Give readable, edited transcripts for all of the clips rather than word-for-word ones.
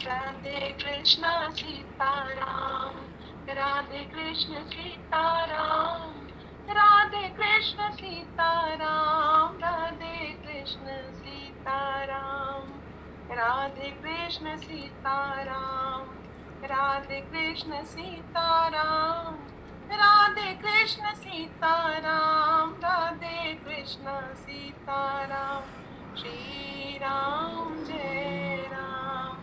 राधे कृष्ण सीताराम, राधे कृष्ण सीताराम, राधे कृष्ण सीताराम, राधे कृष्ण सीताराम, राधे कृष्ण सीताराम, राधे कृष्ण सीताराम, राधे कृष्ण सीताराम, राधे कृष्ण सीताराम। श्री राम जय राम,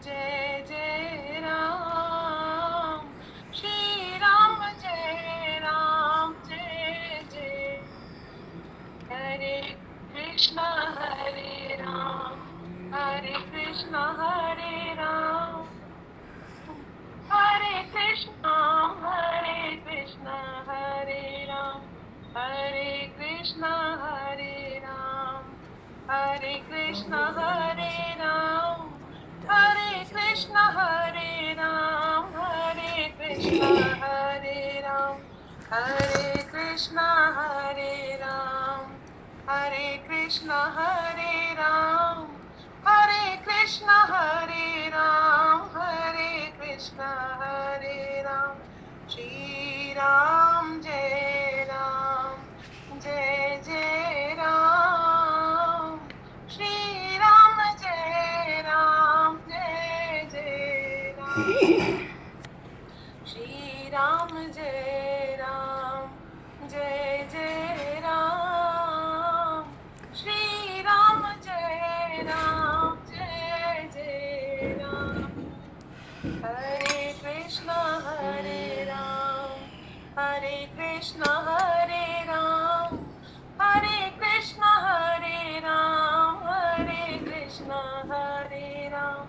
जय जय राम, श्री राम जय राम, जय जय। हरे कृष्णा हरे राम, हरे कृष्णा हरे राम, हरे कृष्णा हरे कृष्णा हरे राम, हरे कृष्णा हरे राम, हरे कृष्णा हरे राम, हरे कृष्णा हरे राम, हरे कृष्णा हरे राम, हरे कृष्णा हरे राम, हरे कृष्णा हरे राम, हरे कृष्णा हरे राम, हरे कृष्णा हरे राम। श्री राम जय राम, जय जय राम, श्री राम जय राम, जय जय राम, श्री राम जय राम, जय जय राम, श्री राम जय राम, जय जय राम। हरे कृष्णा हरे राम, हरे कृष्णा हरे राम, हरे कृष्णा हरे राम, हरे कृष्णा हरे राम,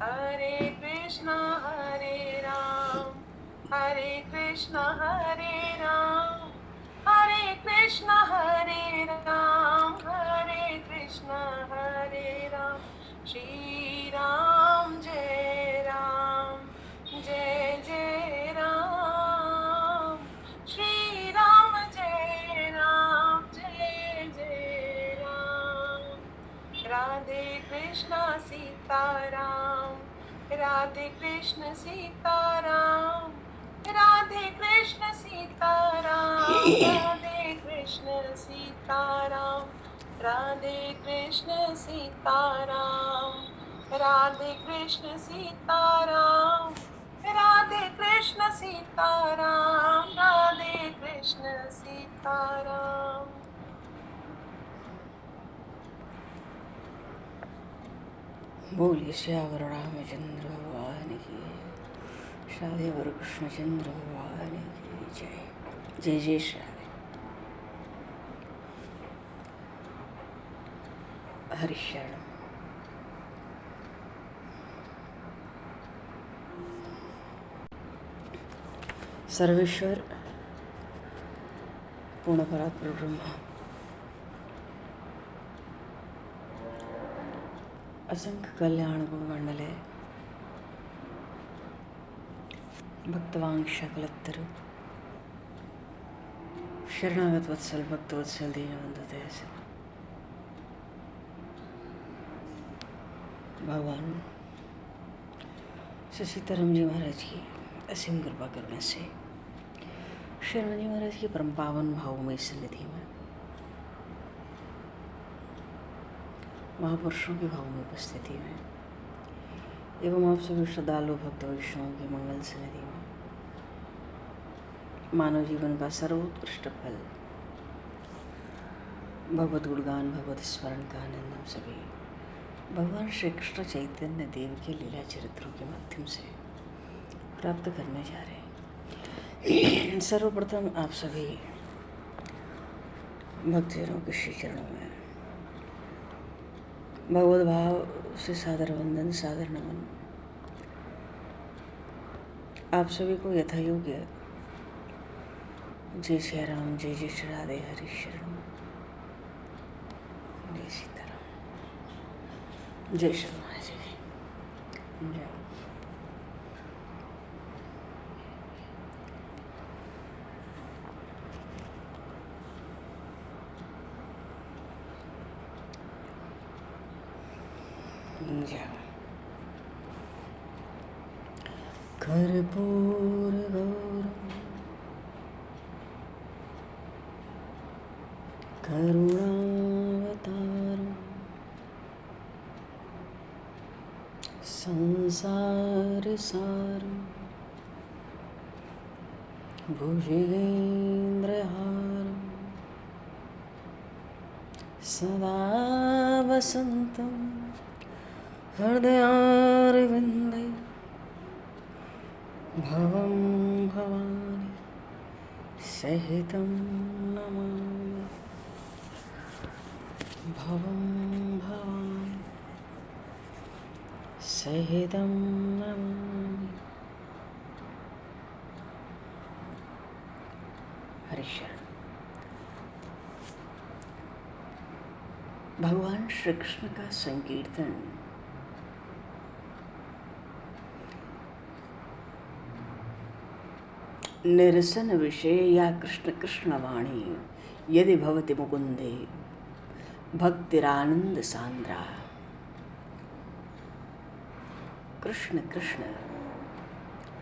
हरे कृष्णा हरे राम, हरे कृष्णा हरे राम, हरे कृष्णा हरे राम, हरे कृष्णा हरे राम। श्री राम जय राम, जय जय राम, श्री राम जय राम, जय जय राम। राधे कृष्ण सीताराम, राधे कृष्ण सीताराम, राधे कृष्ण सीताराम, राधे कृष्ण सीताराम, राधे कृष्ण सीताराम, राधे कृष्ण सीताराम, राधे कृष्ण सीताराम, राधे कृष्ण सीताराम। बोलिए श्यावर रामचंद्र भगवान की, श्राद्धेवर कृष्णचंद्र भगवान की जय। जय जय श्राद्धे। हरिशरण। सर्वेश्वर पूर्ण परात्पर ब्रह्म, असंख्य कल्याण गुण मंडले, भक्तवांश कलत्तर, शरणागत वत्सल भक्तवत्सल दीनबंधु दयासल भगवान श्री सीताराम जी महाराज की असीम कृपा करने से शरण जी महाराज की परम पावन भावमयी सन्निधि में महापुरुषों की भावमयी उपस्थिति में एवं आप सभी श्रद्धालु भक्त वैष्णवों की मंगल सन्निधि में मानव जीवन का सर्वोत्कृष्ट फल भगवत गुणगान भगवत स्मरण का आनंद हम सभी भगवान श्री कृष्ण चैतन्य देव के लीला चरित्रों के माध्यम से प्राप्त करने जा रहे हैं। सर्वप्रथम आप सभी भक्तजनों के श्री चरणों में भगवत भाव से सादर वंदन, सादर नमन। आप सभी को यथा योग्य जय श्री राम, जय जय श्री राधे, हरि शरण, जय सीताराम, जय श्री राम, जय जय। कर्पूरगौरं करुणावतारं संसारसारं भुजगेन्द्रहारं सदा वसन्तं हृदयारविन्दे भवं भवानी सहितं नमामि। भवं भवानी सहितं नमामि। हरिशरण। भगवान श्री कृष्ण का संकीर्तन निरसन विषय या कृष्ण कृष्ण वाणी यदि भवति मुकुंदे भक्तिरानंद सांद्रा। कृष्ण कृष्ण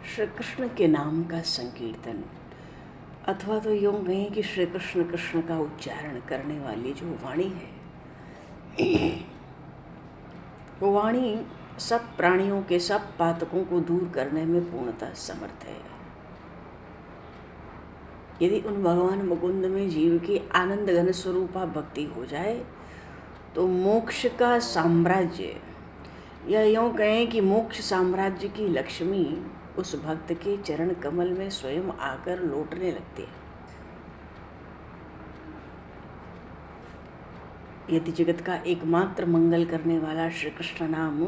श्री कृष्ण के नाम का संकीर्तन, अथवा तो यूँ कहें कि श्री कृष्ण कृष्ण का उच्चारण करने वाली जो वाणी है, वो वाणी सब प्राणियों के सब पातकों को दूर करने में पूर्णतः समर्थ है। यदि उन भगवान मुकुंद में जीव की आनंद घन स्वरूपा भक्ति हो जाए तो मोक्ष का साम्राज्य, या यूँ कहें कि मोक्ष साम्राज्य की लक्ष्मी उस भक्त के चरण कमल में स्वयं आकर लौटने लगती है। यदि जगत का एकमात्र मंगल करने वाला श्री कृष्ण नाम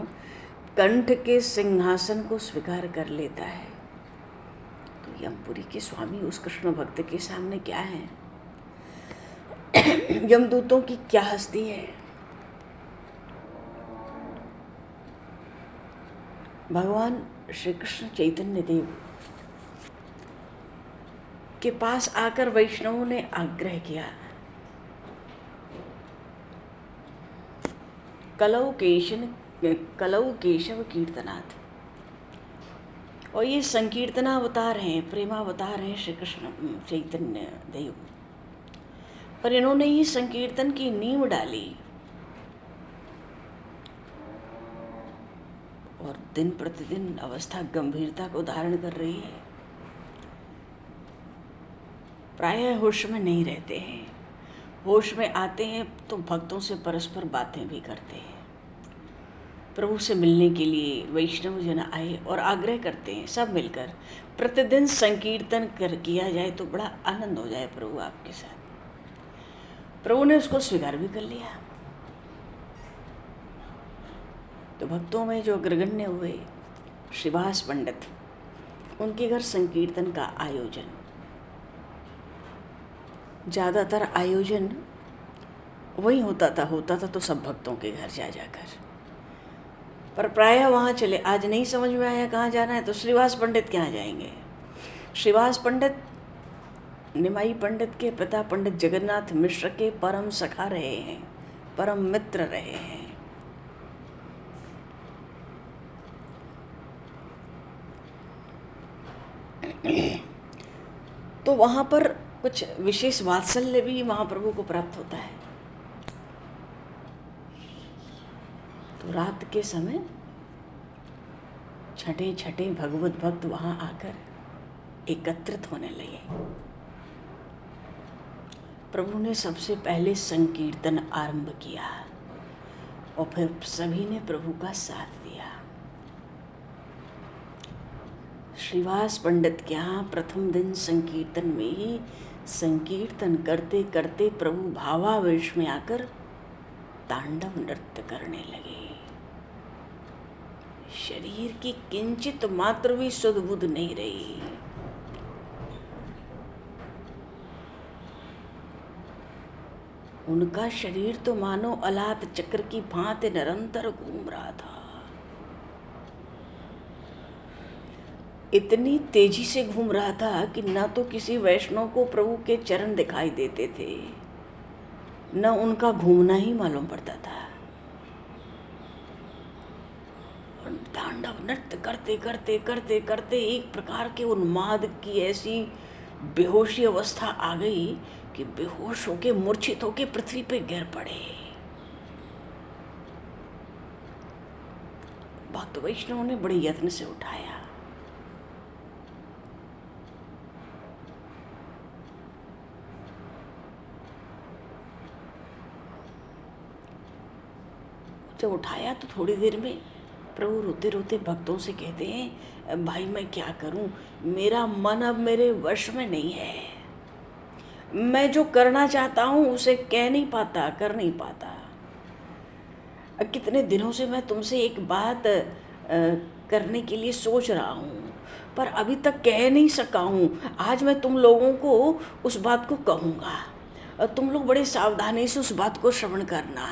कंठ के सिंहासन को स्वीकार कर लेता है तो यमपुरी के स्वामी उस कृष्ण भक्त के सामने क्या है? यमदूतों की क्या हस्ती है? भगवान श्री कृष्ण चैतन्य देव के पास आकर वैष्णवों ने आग्रह किया, कलौ केशव कीर्तनाथ। और ये संकीर्तनावतार हैं, प्रेमावतार हैं श्री कृष्ण चैतन्य देव। पर इन्होंने ये संकीर्तन की नींव डाली और दिन प्रतिदिन अवस्था गंभीरता को धारण कर रही है। प्रायः होश में नहीं रहते हैं, होश में आते हैं तो भक्तों से परस्पर बातें भी करते हैं। प्रभु से मिलने के लिए वैष्णव जन आए और आग्रह करते हैं सब मिलकर प्रतिदिन संकीर्तन किया जाए तो बड़ा आनंद हो जाए प्रभु आपके साथ। प्रभु ने उसको स्वीकार भी कर लिया। तो भक्तों में जो अग्रगण्य हुए श्रीवास पंडित, उनके घर संकीर्तन का आयोजन, ज़्यादातर आयोजन वही होता था तो सब भक्तों के घर जा जाकर। पर प्रायः वहाँ चले, आज नहीं समझ में आया कहाँ जाना है तो श्रीवास पंडित के यहाँ जाएंगे। श्रीवास पंडित निमाई पंडित के पिता पंडित जगन्नाथ मिश्र के परम सखा रहे हैं, परम मित्र रहे हैं। तो वहाँ पर कुछ विशेष वात्सल्य भी महाप्रभु को प्राप्त होता है। तो रात के समय छठे छठे भगवत भक्त वहाँ आकर एकत्रित होने लगे। प्रभु ने सबसे पहले संकीर्तन आरंभ किया और फिर सभी ने प्रभु का साथ दिया। श्रीवास पंडित के यहाँ प्रथम दिन संकीर्तन में ही संकीर्तन करते करते प्रभु भावावेश में आकर तांडव नृत्य करने लगे। शरीर की किंचित मात्र भी सुध बुध नहीं रही। उनका शरीर तो मानो अलात चक्र की भांति निरंतर घूम रहा था। इतनी तेजी से घूम रहा था कि न तो किसी वैष्णव को प्रभु के चरण दिखाई देते थे, न उनका घूमना ही मालूम पड़ता था। और तांडव नृत्य करते करते करते करते एक प्रकार के उन्माद की ऐसी बेहोशी अवस्था आ गई कि बेहोश होके मूर्छित होके पृथ्वी पे गिर पड़े। भक्त वैष्णव ने बड़े यत्न से उठाया। जब उठाया तो थोड़ी देर में प्रभु रोते रोते भक्तों से कहते हैं, भाई मैं क्या करूं, मेरा मन अब मेरे वश में नहीं है। मैं जो करना चाहता हूं उसे कह नहीं पाता, कर नहीं पाता। कितने दिनों से मैं तुमसे एक बात करने के लिए सोच रहा हूं, पर अभी तक कह नहीं सका हूं। आज मैं तुम लोगों को उस बात को कहूँगा और तुम लोग बड़े सावधानी से उस बात को श्रवण करना।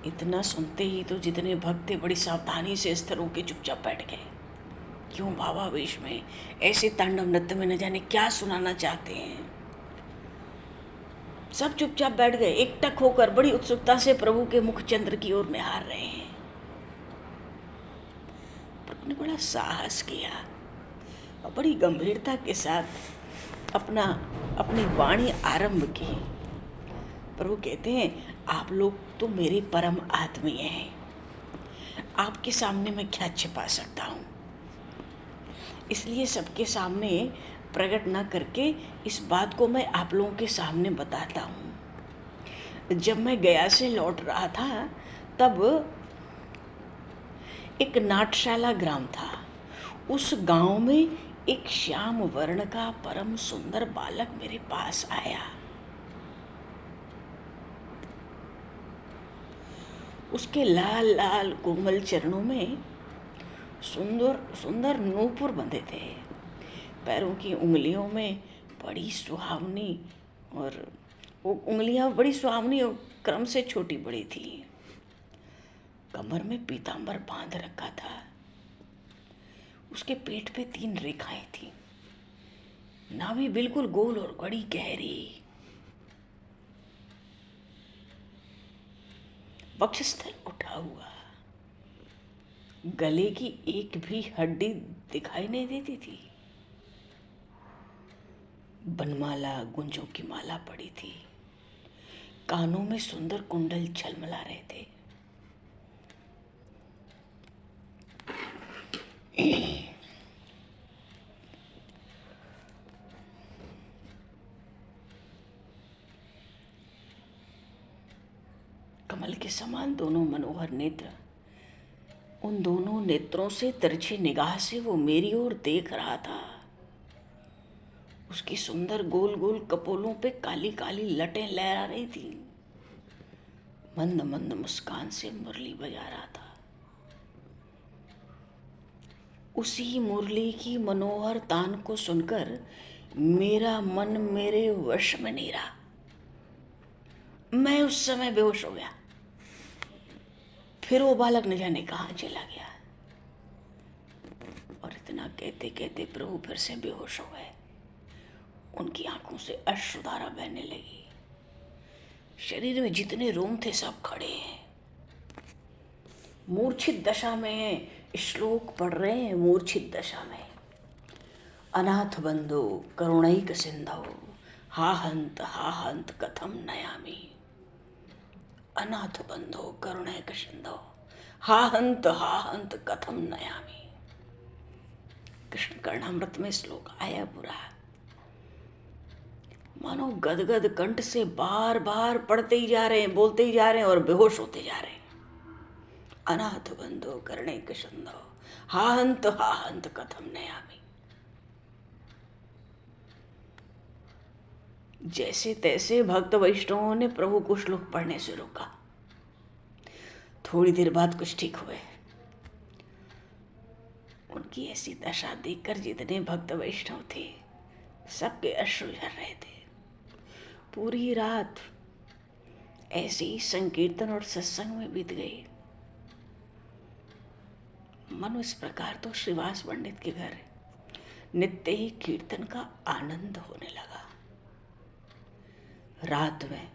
इतना सुनते ही तो जितने भक्त थे बड़ी सावधानी से स्थिर होकर चुपचाप बैठ गए। क्यों भावावेश में ऐसे तांडव नृत्य में न जाने क्या सुनाना चाहते हैं। सब चुपचाप बैठ गए, एकटक होकर बड़ी उत्सुकता से प्रभु के मुख चंद्र की ओर निहार रहे हैं। प्रभु ने बड़ा साहस किया और बड़ी गंभीरता के साथ अपनी वाणी आरंभ की। प्रभु कहते हैं, आप लोग तो मेरे परम आत्मीय हैं, आपके सामने मैं क्या छिपा सकता हूँ। इसलिए सबके सामने प्रकट न करके इस बात को मैं आप लोगों के सामने बताता हूँ। जब मैं गया से लौट रहा था तब एक नाटशाला ग्राम था। उस गांव में एक श्याम वर्ण का परम सुंदर बालक मेरे पास आया। उसके लाल लाल कोमल चरणों में सुंदर सुंदर नूपुर बंधे थे। पैरों की उंगलियों में बड़ी सुहावनी और वो उंगलियां बड़ी सुहावनी और क्रम से छोटी बड़ी थी। कमर में पीतांबर बांध रखा था। उसके पेट पे 3 रेखाएं थी। नाभि बिल्कुल गोल और बड़ी गहरी। वक्षस्थल उठा हुआ। गले की एक भी हड्डी दिखाई नहीं देती थी। बनमाला गुंजों की माला पड़ी थी। कानों में सुंदर कुंडल झलमला रहे थे। कमल के समान दोनों मनोहर नेत्र। उन दोनों नेत्रों से तिरछी निगाह से वो मेरी ओर देख रहा था। उसकी सुंदर गोल गोल कपोलों पे काली काली लटें लहरा रही थी। मंद मंद मुस्कान से मुरली बजा रहा था। उसी मुरली की मनोहर तान को सुनकर मेरा मन मेरे वश में नहीं रहा। मैं उस समय बेहोश हो गया। फिर वो बालक न जाने कहाँ चला गया। और इतना कहते कहते प्रभु फिर से बेहोश हो गए। उनकी आंखों से अश्रुधारा बहने लगी। शरीर में जितने रोम थे सब खड़े हैं। मूर्छित दशा में हैं। श्लोक पढ़ रहे हैं मूर्छित दशा में। अनाथ बंधो करुणैक सिंधो हा हंत कथम नयामि। अनाथ बंधो करुणैक सिंधो हा हंत कथम नयामि। कृष्ण कर्णामृत में श्लोक आया पूरा। मानो गदगद कंठ से बार बार पढ़ते ही जा रहे हैं, बोलते ही जा रहे हैं और बेहोश होते जा रहे हैं। अनाथ बंधो करुणैक सिंधो हा हंत कथम नयामि। जैसे तैसे भक्त वैष्णवों ने प्रभु को श्लोक पढ़ने से रोका। थोड़ी देर बाद कुछ ठीक हुए। उनकी ऐसी दशा देखकर जितने भक्त वैष्णव थे सबके अश्रु झर रहे थे। पूरी रात ऐसे ही संकीर्तन और सत्संग में बीत गई। मनो इस प्रकार तो श्रीवास पंडित के घर नित्य ही कीर्तन का आनंद होने लगा। रात में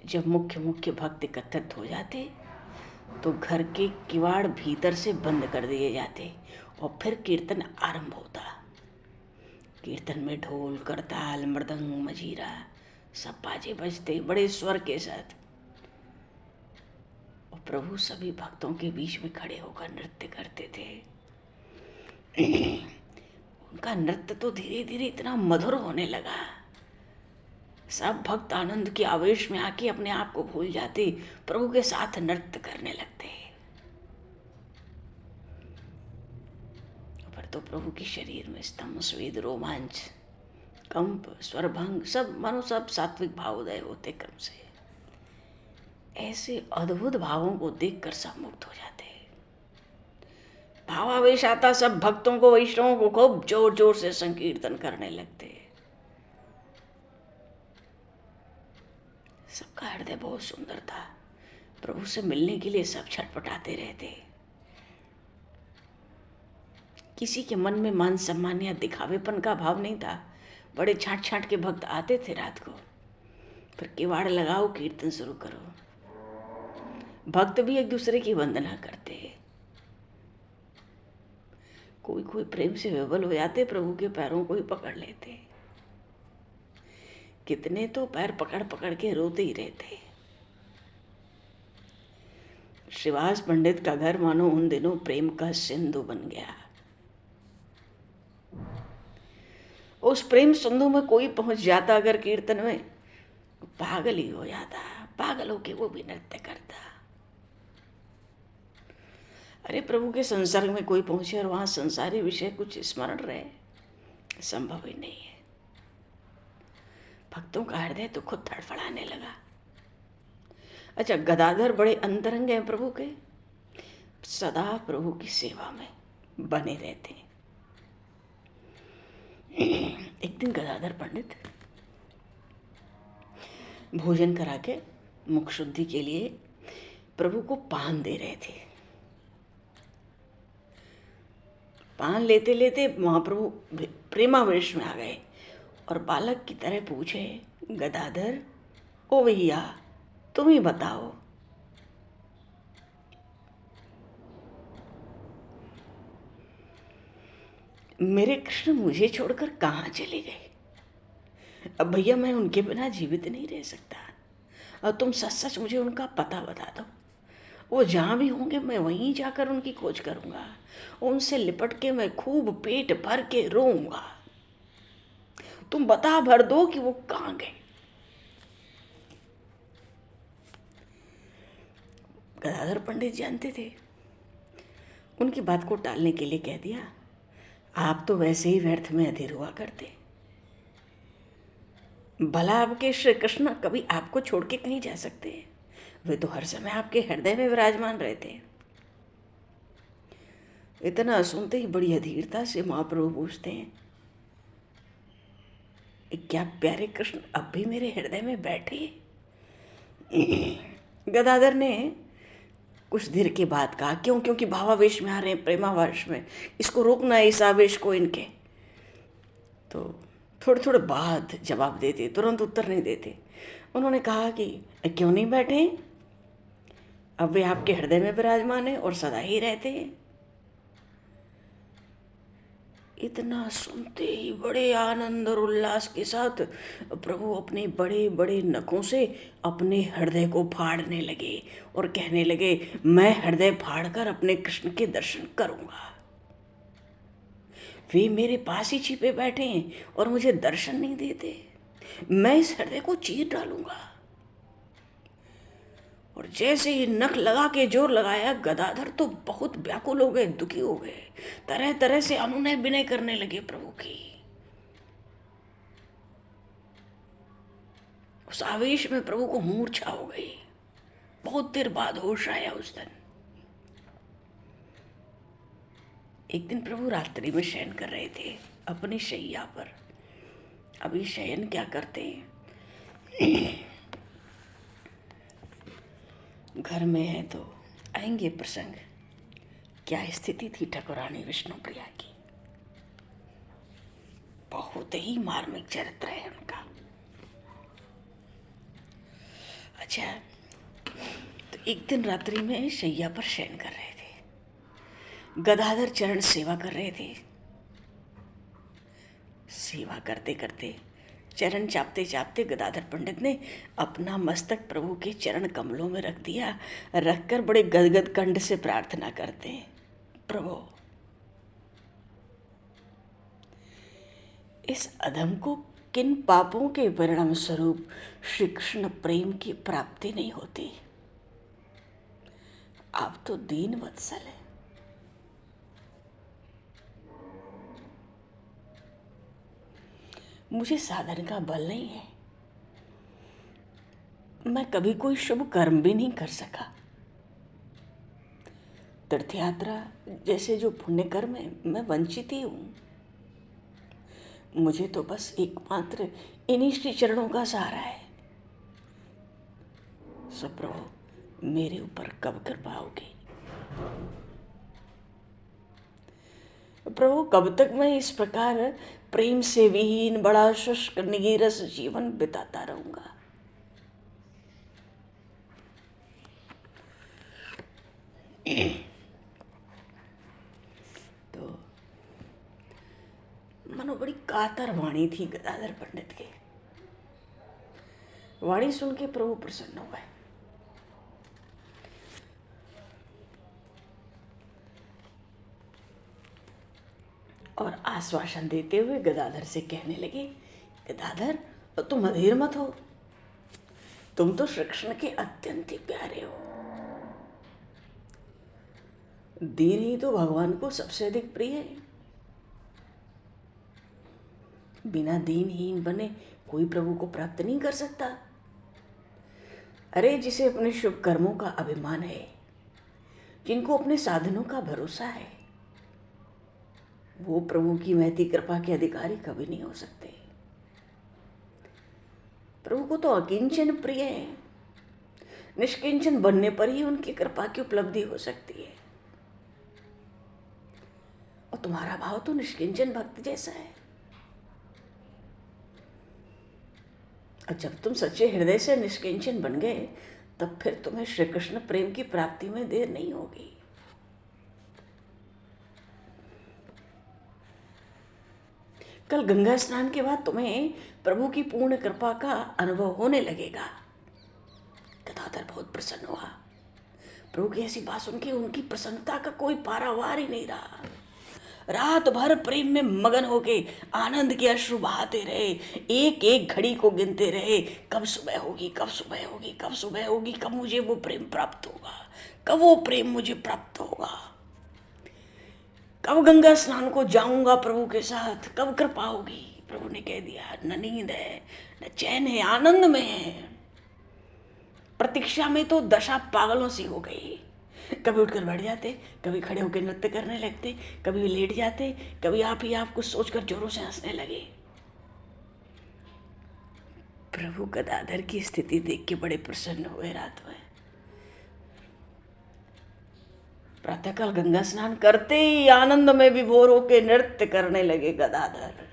जब मुख्य मुख्य भक्त एकत्रित हो जाते तो घर के किवाड़ भीतर से बंद कर दिए जाते और फिर कीर्तन आरंभ होता। कीर्तन में ढोल, करताल, मृदंग, मजीरा सब बाजे बजते बड़े स्वर के साथ, और प्रभु सभी भक्तों के बीच में खड़े होकर नृत्य करते थे। उनका नृत्य तो धीरे धीरे इतना मधुर होने लगा, सब भक्त आनंद के आवेश में आके अपने आप को भूल जाते, प्रभु के साथ नृत्य करने लगते। पर तो प्रभु के शरीर में स्तंभ, स्वेद, रोमांच, कंप, स्वरभंग सब मानो सब सात्विक भावोदय होते क्रम से। ऐसे अद्भुत भावों को देखकर सब मुक्त हो जाते। भावावेश आता, सब भक्तों को, वैष्णवों को खूब जोर जोर से संकीर्तन करने लगते। सबका हृदय बहुत सुंदर था, प्रभु से मिलने के लिए सब छटपटाते रहते। किसी के मन में मान सम्मान या दिखावेपन का भाव नहीं था। बड़े छांट छांट के भक्त आते थे रात को, फिर किवाड़ लगाओ, कीर्तन शुरू करो। भक्त भी एक दूसरे की वंदना करते। कोई कोई प्रेम से विवल हो जाते, प्रभु के पैरों को ही पकड़ लेते। कितने तो पैर पकड़ पकड़ के रोते ही रहते। श्रीवास पंडित का घर मानो उन दिनों प्रेम का सिंधु बन गया। उस प्रेम सिंधु में कोई पहुंच जाता अगर कीर्तन में, पागल ही हो जाता। पागल होके वो भी नृत्य करता। अरे प्रभु के संसर्ग में कोई पहुंचे और वहां संसारी विषय कुछ स्मरण रहे, संभव ही नहीं है। भक्तों का हृदय तो खुद धड़फड़ाने लगा। अच्छा, गदाधर बड़े अंतरंग हैं प्रभु के, सदा प्रभु की सेवा में बने रहते हैं। एक दिन गदाधर पंडित भोजन करा के मुख शुद्धि के लिए प्रभु को पान दे रहे थे। पान लेते लेते महाप्रभु प्रेमावेश में आ गए और बालक की तरह पूछे, गदाधर, ओ भैया तुम ही बताओ, मेरे कृष्ण मुझे छोड़कर कहाँ चले गए? अब भैया मैं उनके बिना जीवित नहीं रह सकता, और तुम सच सच मुझे उनका पता बता दो। वो जहाँ भी होंगे मैं वहीं जाकर उनकी खोज करूँगा, उनसे लिपट के मैं खूब पेट भर के रोऊंगा। तुम बता भर दो कि वो कहाँ गए। गदाधर पंडित जानते थे, उनकी बात को टालने के लिए कह दिया, आप तो वैसे ही व्यर्थ में अधीर हुआ करते। भला आपके श्री कृष्ण कभी आपको छोड़ के कहीं जा सकते हैं? वे तो हर समय आपके हृदय में विराजमान रहते। इतना सुनते ही बड़ी अधीरता से महाप्रभु पूछते हैं, क्या प्यारे कृष्ण अब भी मेरे हृदय में बैठे? गदाधर ने कुछ देर के बाद कहा, क्योंकि भावावेश में आ रहे हैं, प्रेमावेश में, इसको रोकना है इस आवेश को इनके। तो थोड़े थोड़े बाद जवाब देते, तुरंत उत्तर नहीं देते। उन्होंने कहा कि क्यों नहीं बैठे? अब वे आपके हृदय में विराजमान है और सदा ही रहते हैं। इतना सुनते ही बड़े आनंद और उल्लास के साथ प्रभु अपने बड़े बड़े नखों से अपने हृदय को फाड़ने लगे और कहने लगे, मैं हृदय फाड़कर अपने कृष्ण के दर्शन करूंगा। वे मेरे पास ही छिपे बैठे हैं और मुझे दर्शन नहीं देते। मैं इस हृदय को चीर डालूंगा। और जैसे ही नख लगा के जोर लगाया, गदाधर तो बहुत व्याकुल हो गए, दुखी हो गए, तरह तरह से अनुनय विनय करने लगे प्रभु की। उस आवेश में प्रभु को मूर्छा हो गई। बहुत देर बाद होश आया उस दिन। एक दिन प्रभु रात्रि में शयन कर रहे थे अपनी शैया पर। अभी शयन क्या करते हैं, घर में है तो आएंगे प्रसंग। क्या स्थिति थी ठाकुरानी विष्णु प्रिया की, बहुत ही मार्मिक चरित्र है उनका। अच्छा, तो एक दिन रात्रि में शैया पर शयन कर रहे थे। गदाधर चरण सेवा कर रहे थे। सेवा करते करते, चरण चापते चापते गदाधर पंडित ने अपना मस्तक प्रभु के चरण कमलों में रख दिया। रखकर बड़े गदगद कंठ से प्रार्थना करते, प्रभु इस अधम को किन पापों के परिणाम स्वरूप श्री कृष्ण प्रेम की प्राप्ति नहीं होती। आप तो दीन वत्सल है। मुझे साधन का बल नहीं है, मैं कभी कोई शुभ कर्म भी नहीं कर सका। तीर्थ यात्रा जैसे जो पुण्य कर्म है, मैं वंचित ही हूँ। मुझे तो बस एकमात्र इन्हीं श्री चरणों का सहारा है। सो प्रभु मेरे ऊपर कब कृपा होगी। प्रभु कब तक मैं इस प्रकार प्रेम से विहीन बड़ा शुष्क निगीरस जीवन बिताता रहूंगा। तो मनो बड़ी कातर वाणी थी गदाधर पंडित की। वाणी सुन के प्रभु प्रसन्न हो गए और आश्वासन देते हुए गदाधर से कहने लगे, गदाधर तुम अधीर मत हो, तुम तो श्री कृष्ण के अत्यंत ही प्यारे हो। दीन ही तो भगवान को सबसे अधिक प्रिय है। बिना दीनहीन बने कोई प्रभु को प्राप्त नहीं कर सकता। अरे जिसे अपने शुभ कर्मों का अभिमान है, जिनको अपने साधनों का भरोसा है, वो प्रभु की महती कृपा के अधिकारी कभी नहीं हो सकते। प्रभु को तो अकिंचन प्रिय है। निष्किंचन बनने पर ही उनकी कृपा की उपलब्धि हो सकती है। और तुम्हारा भाव तो निष्किंचन भक्त जैसा है। और जब तुम सच्चे हृदय से निष्किंचन बन गए, तब फिर तुम्हें श्री कृष्ण प्रेम की प्राप्ति में देर नहीं होगी। कल गंगा स्नान के बाद तुम्हें प्रभु की पूर्ण कृपा का अनुभव होने लगेगा। गदाधर बहुत प्रसन्न हुआ। प्रभु की ऐसी बात सुन के उनकी प्रसन्नता का कोई पारावार ही नहीं रहा। रात भर प्रेम में मगन होके आनंद के अश्रु बहाते रहे। एक एक घड़ी को गिनते रहे, कब सुबह होगी, कब सुबह होगी, कब सुबह होगी, कब मुझे वो प्रेम प्राप्त होगा, कब वो प्रेम मुझे प्राप्त होगा, कब गंगा स्नान को जाऊंगा प्रभु के साथ, कब कृपा होगी। प्रभु ने कह दिया, न नींद है, न चैन है, आनंद में है। प्रतीक्षा में तो दशा पागलों सी हो गई। कभी उठकर बैठ जाते, कभी खड़े होकर नृत्य करने लगते, कभी लेट जाते, कभी आप ही आप कुछ सोचकर जोरों से हंसने लगे। प्रभु गदाधर की स्थिति देख के बड़े प्रसन्न हुए। रात में प्रातःकाल गंगा स्नान करते ही आनंद में विभोर होकर नृत्य करने लगे गदाधर।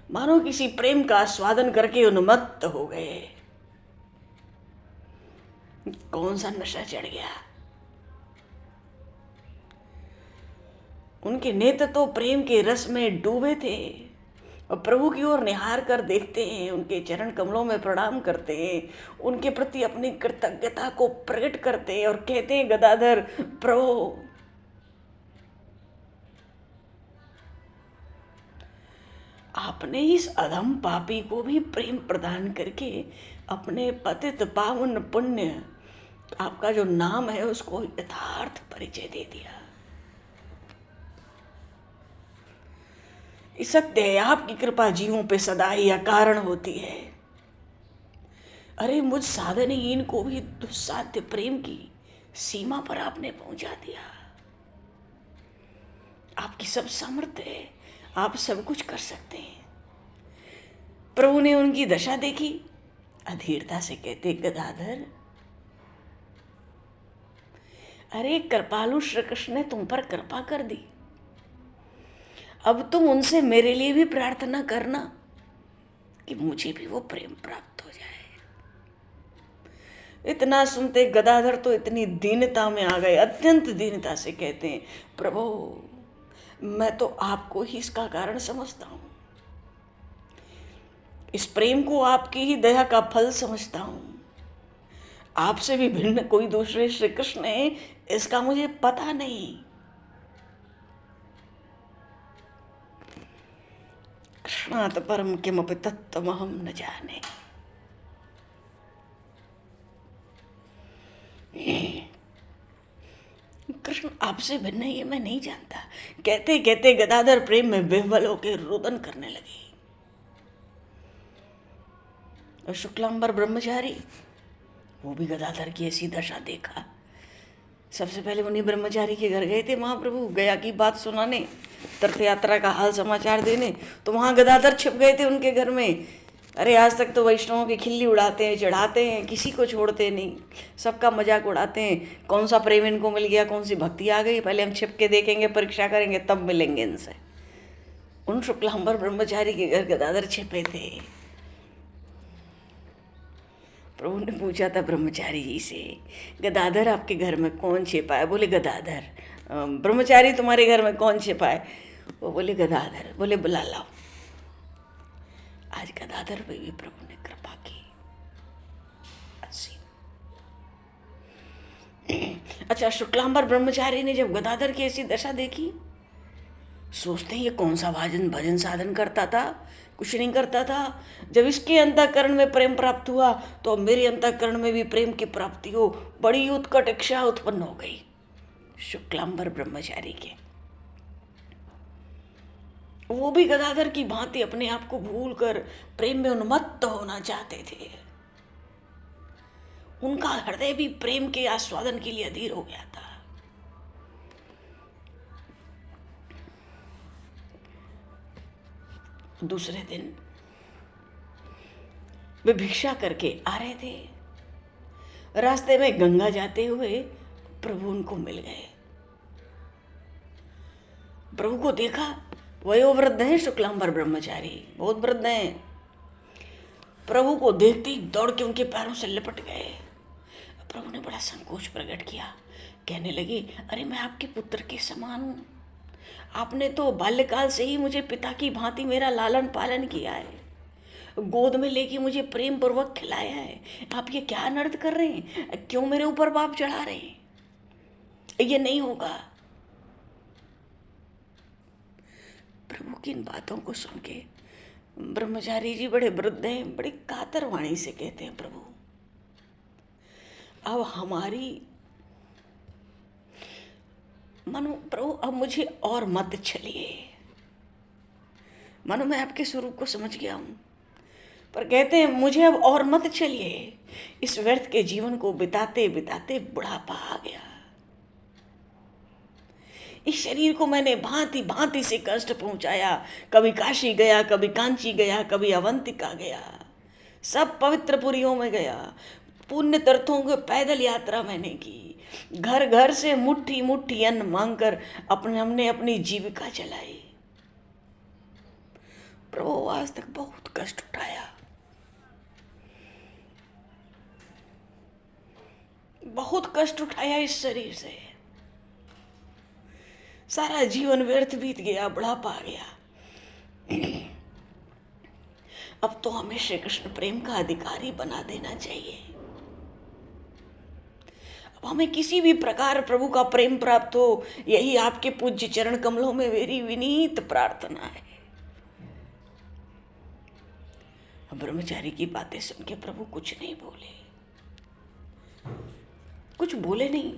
मानो किसी प्रेम का आस्वादन करके उन्मत्त हो गए। कौन सा नशा चढ़ गया। उनके नेत्र तो प्रेम के रस में डूबे थे और प्रभु की ओर निहार कर देखते हैं, उनके चरण कमलों में प्रणाम करते हैं, उनके प्रति अपनी कृतज्ञता को प्रकट करते हैं और कहते हैं, गदाधर प्रभु आपने इस अधम पापी को भी प्रेम प्रदान करके अपने पतित पावन पुण्य आपका जो नाम है उसको यथार्थ परिचय दे दिया। सत्य है, आपकी कृपा जीवों पे सदा ही अकारण होती है। अरे मुझ साधनहीन को भी दुस्साध्य प्रेम की सीमा पर आपने पहुंचा दिया। आपकी सब सामर्थ्य है, आप सब कुछ कर सकते हैं। प्रभु ने उनकी दशा देखी, अधीरता से कहते, गदाधर अरे कृपालु श्री कृष्ण ने तुम पर कृपा कर दी, अब तुम उनसे मेरे लिए भी प्रार्थना करना कि मुझे भी वो प्रेम प्राप्त हो जाए। इतना सुनते गदाधर तो इतनी दीनता में आ गए, अत्यंत दीनता से कहते हैं, प्रभु मैं तो आपको ही इसका कारण समझता हूँ, इस प्रेम को आपकी ही दया का फल समझता हूँ, आपसे भी भिन्न कोई दूसरे श्री कृष्ण है इसका मुझे पता नहीं। कृष्णात परम किमपि तत्त्वमहं न जाने। कृष्ण आपसे भिन्न ये मैं नहीं जानता। कहते कहते गदाधर प्रेम में विह्वल होकर रोदन करने लगे। और शुक्लांबर ब्रह्मचारी वो भी गदाधर की ऐसी दशा देखा। सबसे पहले उन्हीं ब्रह्मचारी के घर गए थे महाप्रभु गया की बात सुनाने, तीर्थ यात्रा का हाल समाचार देने, तो वहाँ गदाधर छिप गए थे उनके घर में। अरे आज तक तो वैष्णवों की खिल्ली उड़ाते हैं, चढ़ाते हैं, किसी को छोड़ते नहीं, सबका मजाक उड़ाते हैं। कौन सा प्रेम इनको मिल गया, कौन सी भक्ति आ गई, पहले हम छिप के देखेंगे, परीक्षा करेंगे, तब मिलेंगे इनसे। उन शुक्लांबर ब्रह्मचारी के घर गदाधर छिपे थे। प्रभु ने पूछा था ब्रह्मचारी जी से, गदाधर आपके घर में कौन छिपा है? बोले गदाधर। ब्रह्मचारी तुम्हारे घर में कौन छिपा है? वो बोले गदाधर। बोले बुला लाओ। आज गदाधर पे भी प्रभु ने कृपा की। अच्छा, शुक्लांबर ब्रह्मचारी ने जब गदाधर की ऐसी दशा देखी, सोचते हैं ये कौन सा भजन साधन करता था, कुछ नहीं करता था। जब इसके अंतःकरण में प्रेम प्राप्त हुआ तो मेरे अंतःकरण में भी प्रेम की प्राप्ति हो, बड़ी उत्कट इच्छा उत्पन्न हो गई शुक्लांबर ब्रह्मचारी के। वो भी गदाधर की भांति अपने आप को भूलकर प्रेम में उन्मत्त होना चाहते थे। उनका हृदय भी प्रेम के आस्वादन के लिए अधीर हो गया था। दूसरे दिन वे भिक्षा करके आ रहे थे। रास्ते में गंगा जाते हुए प्रभु उनको मिल गए। प्रभु को देखा, वयोवृद्ध हैं शुक्लांबर ब्रह्मचारी, बहुत वृद्ध हैं। प्रभु को देखते ही दौड़ के उनके पैरों से लिपट गए। प्रभु ने बड़ा संकोच प्रकट किया, कहने लगे, अरे मैं आपके पुत्र के समान हूँ, आपने तो बाल्यकाल से ही मुझे पिता की भांति मेरा लालन पालन किया है, गोद में लेके मुझे प्रेम पूर्वक खिलाया है, आप ये क्या अनर्थ कर रहे हैं? क्यों मेरे ऊपर पाप चढ़ा रहे हैं? ये नहीं होगा। प्रभु की इन बातों को सुन के ब्रह्मचारी जी बड़े वृद्ध हैं, बड़ी कातर वाणी से कहते हैं, प्रभु अब हमारी मानो, प्रभु अब मुझे और मत चलिए, मानो मैं आपके स्वरूप को समझ गया हूं, पर कहते हैं मुझे अब और मत चलिए। इस व्यर्थ के जीवन को बिताते बिताते बुढ़ापा आ गया। इस शरीर को मैंने भांति भांति से कष्ट पहुंचाया, कभी काशी गया, कभी कांची गया, कभी अवंतिका गया, सब पवित्र पुरियों में गया, पुण्य तीर्थों को पैदल यात्रा मैंने की, घर घर से मुट्ठी मुट्ठी अन्न मांगकर हमने अपनी जीविका चलाई। प्रभु आज तक बहुत कष्ट उठाया, बहुत कष्ट उठाया इस शरीर से, सारा जीवन व्यर्थ बीत गया, बुढ़ापा आ गया। अब तो हमें श्री कृष्ण प्रेम का अधिकारी बना देना चाहिए। अब हमें किसी भी प्रकार प्रभु का प्रेम प्राप्त हो, यही आपके पूज्य चरण कमलों में मेरी विनीत प्रार्थना है। ब्रह्मचारी की बातें सुन के प्रभु कुछ नहीं बोले, कुछ बोले नहीं।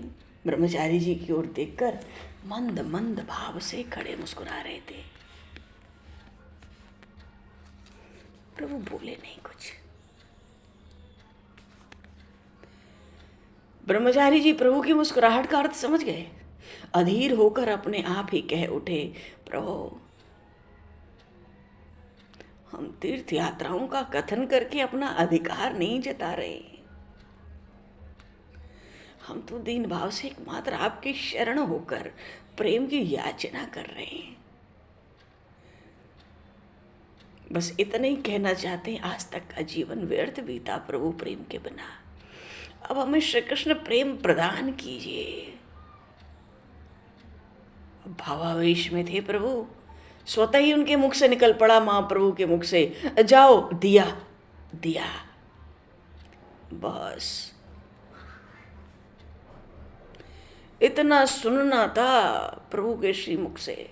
ब्रह्मचारी जी की ओर देखकर मंद मंद भाव से खड़े मुस्कुरा रहे थे। प्रभु बोले नहीं कुछ। ब्रह्मचारी जी प्रभु की मुस्कुराहट का अर्थ समझ गए, अधीर होकर अपने आप ही कह उठे, प्रभु हम तीर्थ यात्राओं का कथन करके अपना अधिकार नहीं जता रहे, हम तो दीन भाव से एकमात्र आपकी शरण होकर प्रेम की याचना कर रहे हैं। बस इतना ही कहना चाहते हैं, आज तक का जीवन व्यर्थ बीता प्रभु प्रेम के बिना, अब हमें श्री कृष्ण प्रेम प्रदान कीजिए। भावावेश में थे प्रभु, स्वतः ही उनके मुख से निकल पड़ा, महाप्रभु के मुख से, जाओ दिया दिया। बस इतना सुनना था प्रभु के श्रीमुख से।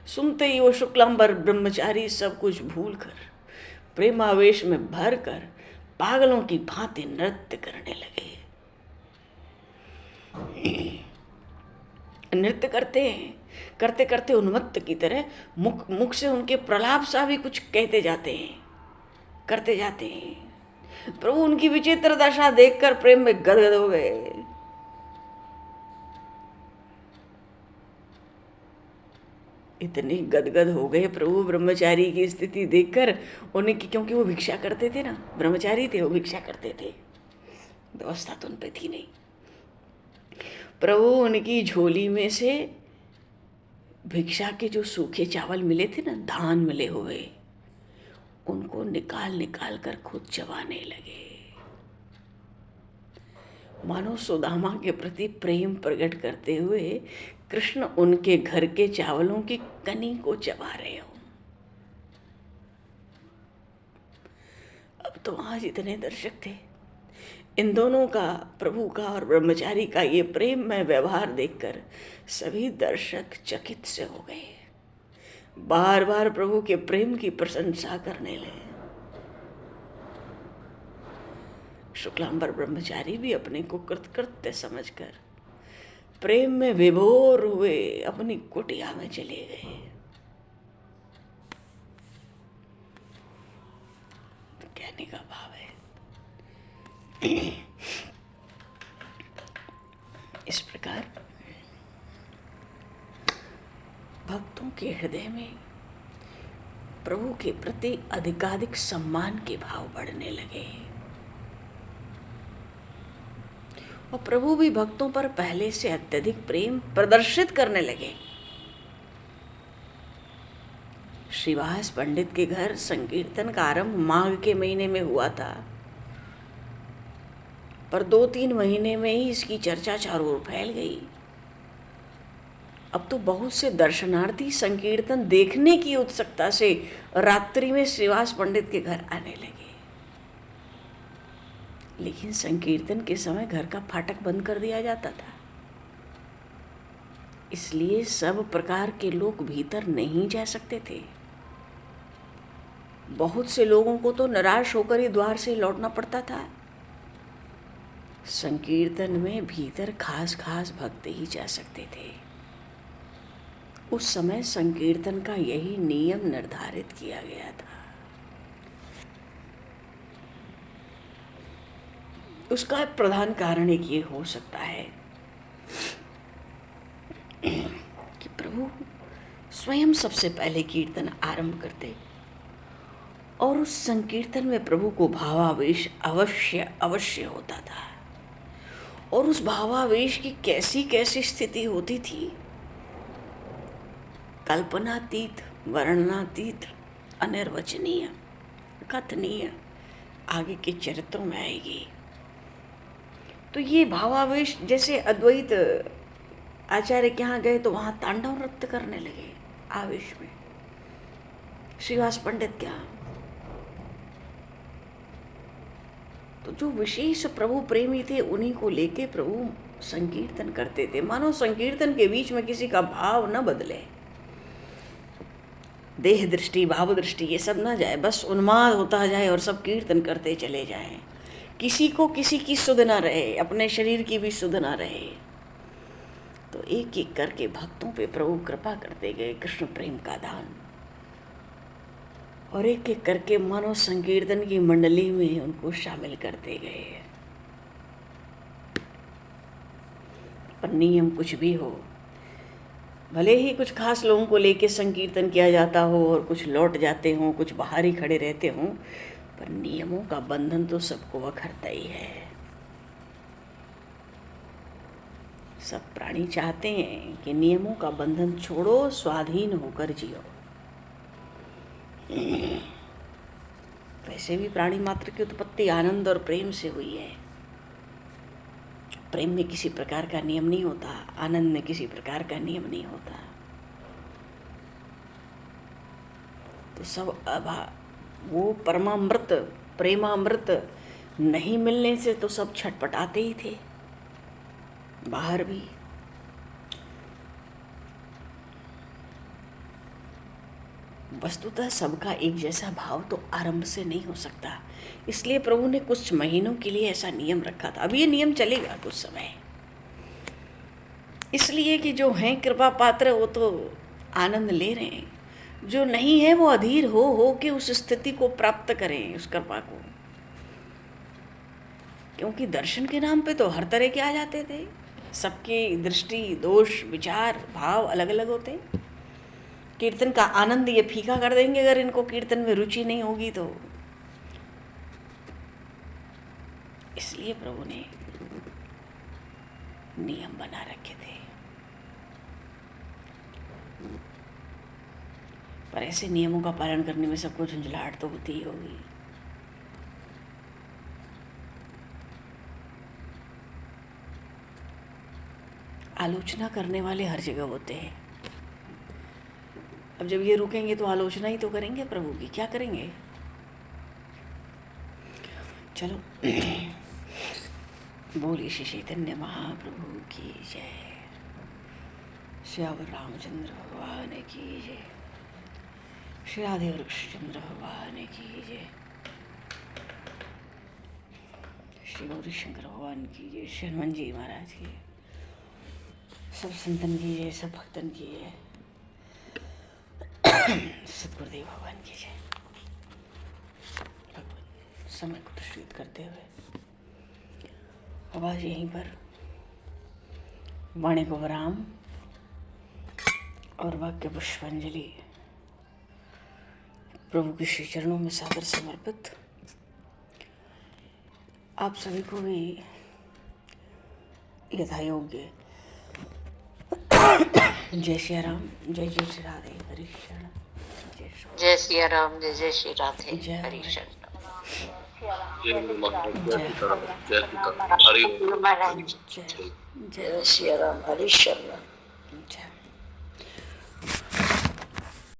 सुनते ही वो शुक्लांबर ब्रह्मचारी सब कुछ भूलकर प्रेमावेश में भरकर पागलों की भांति नृत्य करने लगे। नृत्य करते करते उन्मत्त की तरह मुख से उनके प्रलाप सा भी कुछ कहते जाते हैं, करते जाते हैं। प्रभु उनकी विचित्र दशा देखकर प्रेम में गदगद हो गए। इतने गदगद हो गए प्रभु ब्रह्मचारी की स्थिति देखकर उन्हें, क्योंकि वो भिक्षा करते थे ना, ब्रह्मचारी थे, वो भिक्षा करते थे, व्यवस्था तो उन पे थी नहीं। प्रभु उनकी झोली में से भिक्षा के जो सूखे चावल मिले थे ना, धान मिले हुए, उनको निकाल निकाल कर खुद चबाने लगे, मानो सुदामा के प्रति प्रेम प्रकट करते हुए कृष्ण उनके घर के चावलों की कनी को चबा रहे हो। अब तो आज इतने दर्शक थे। इन दोनों का, प्रभु का और ब्रह्मचारी का, ये प्रेम में व्यवहार देखकर सभी दर्शक चकित से हो गए, बार बार प्रभु के प्रेम की प्रशंसा करने लगे। शुक्लांबर ब्रह्मचारी भी अपने को कृतकृत्य समझकर प्रेम में विभोर हुए अपनी कुटिया में चले गए। कहने का भाव है इस प्रकार भक्तों के हृदय में प्रभु के प्रति अधिकाधिक सम्मान के भाव बढ़ने लगे और प्रभु भी भक्तों पर पहले से अत्यधिक प्रेम प्रदर्शित करने लगे। श्रीवास पंडित के घर संकीर्तन का आरंभ माघ के महीने में हुआ था, पर 2-3 महीने में ही इसकी चर्चा चारों ओर फैल गई। अब तो बहुत से दर्शनार्थी संकीर्तन देखने की उत्सुकता से रात्रि में श्रीवास पंडित के घर आने लगे। लेकिन संकीर्तन के समय घर का फाटक बंद कर दिया जाता था, इसलिए सब प्रकार के लोग भीतर नहीं जा सकते थे। बहुत से लोगों को तो निराश होकर ही द्वार से लौटना पड़ता था। संकीर्तन में भीतर खास खास भक्त ही जा सकते थे। उस समय संकीर्तन का यही नियम निर्धारित किया गया था। उसका प्रधान कारण एक ये हो सकता है कि प्रभु स्वयं सबसे पहले कीर्तन आरंभ करते और उस संकीर्तन में प्रभु को भावावेश अवश्य अवश्य होता था। और उस भावावेश की कैसी कैसी स्थिति होती थी, कल्पनातीत, वर्णनातीत, अनिर्वचनीय, कथनीय, आगे के चरित्रों में आएगी। तो ये भावावेश, जैसे अद्वैत आचार्य के यहाँ गए तो वहाँ तांडव नृत्य करने लगे आवेश में, श्रीवास पंडित क्या, तो जो विशेष प्रभु प्रेमी थे उन्हीं को लेके प्रभु संकीर्तन करते थे, मानो संकीर्तन के बीच में किसी का भाव न बदले, देह दृष्टि भाव दृष्टि ये सब ना जाए, बस उन्माद होता जाए और सब कीर्तन करते चले जाएं। किसी को किसी की सुध ना रहे, अपने शरीर की भी सुध ना रहे। तो एक एक करके भक्तों पे प्रभु कृपा करते गए, कृष्ण प्रेम का दान, और एक एक करके मानो संकीर्तन की मंडली में उनको शामिल करते गए। पर नियम कुछ भी हो, भले ही कुछ खास लोगों को लेके संकीर्तन किया जाता हो और कुछ लौट जाते हों, कुछ बाहर ही खड़े रहते हों, पर नियमों का बंधन तो सबको वखरता ही है। सब प्राणी चाहते हैं कि नियमों का बंधन छोड़ो, स्वाधीन होकर जियो। वैसे भी प्राणी मात्र की उत्पत्ति आनंद और प्रेम से हुई है। प्रेम में किसी प्रकार का नियम नहीं होता, आनंद में किसी प्रकार का नियम नहीं होता। तो सब वो परमामृत प्रेमामृत नहीं मिलने से तो सब छटपटाते ही थे, बाहर भी। वस्तुतः सबका एक जैसा भाव तो आरंभ से नहीं हो सकता, इसलिए प्रभु ने कुछ महीनों के लिए ऐसा नियम रखा था। अब ये नियम चलेगा कुछ समय, इसलिए कि जो हैं कृपा पात्र वो तो आनंद ले रहे हैं, जो नहीं है वो अधीर हो के उस स्थिति को प्राप्त करें, उस कृपा को। क्योंकि दर्शन के नाम पे तो हर तरह के आ जाते थे, सबकी दृष्टि दोष विचार भाव अलग अलग होते हैं। कीर्तन का आनंद ये फीका कर देंगे अगर इनको कीर्तन में रुचि नहीं होगी तो। इसलिए प्रभु ने नियम बना रखे थे। पर ऐसे नियमों का पालन करने में सबको झुंझलाहट तो होती ही होगी। आलोचना करने वाले हर जगह होते हैं। अब जब ये रुकेंगे तो आलोचना ही तो करेंगे प्रभु की, क्या करेंगे। चलो बोलिए श्री चैतन्य महाप्रभु की जय, श्यावर रामचंद्र भगवान की जय, श्री राधे वृक्षचंद्र भगवान की जय, श्री गौरी शंकर भगवान की जय, श्री हनुमान जी महाराज की, सब संतन की जय, सब भक्तन की जय, सतगुरुदेव भगवान की जय। भगवान समय को प्रस्तुत करते हुए आवाज यहीं पर वाणी को विराम और वाक्य पुष्पांजलि प्रभु के श्री चरणों में सादर समर्पित। आप सभी को भी यथा योग्य जय श्री राम, जय जय श्री राधे, हरि शरण, जय सिया राम, जय जय श्री राधे, जय हरि शरण। जय जय सिया राम, हरि शरण। जय।